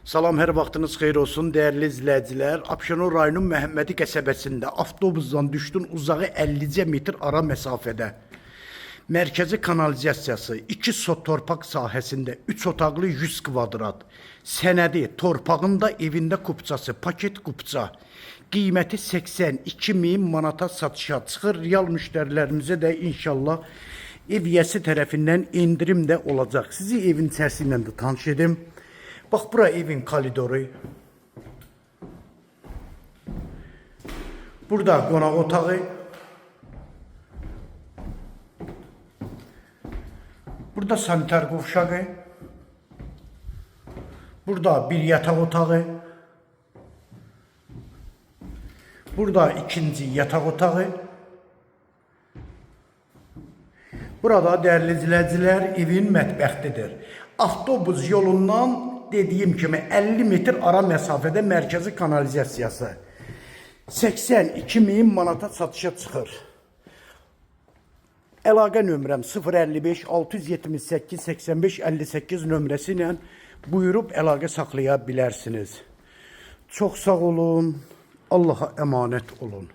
Salam, hər vaxtınız xeyir olsun, dəyərli izləyicilər. Abşeron rayonun Məhəmmədi qəsəbəsində avtobusdan düşdün uzağı 50 metr ara məsafədə. Mərkəzi kanalizasiyası, 2 sot torpaq sahəsində 3 otaqlı 100 kvadrat. Sənədi, torpağında evində kupçası, paket kupça. Qiyməti 82 min manata satışa çıxır. Real müştərilərimizə də inşallah ev yiyəsi tərəfindən indirim də olacaq. Sizi evin içərisindən də tanış edim. Bax, bura evin koridoru. Burada qonaq otağı. Burada sanitar qovşağı. Burada bir yataq otağı. Burada ikinci yataq otağı. Burada dəyərli izləyicilər evin mətbəxtidir. Avtobus yolundan dediyim kimi 50 metr ara məsafədə mərkəzi kanalizasiyası. 82 min manata satışa çıxır. Əlaqə nömrəm 055 678 85 58 nömrəsi ilə buyurub əlaqə saxlaya bilərsiniz. Çox sağ olun. Allah'a əmanət olun.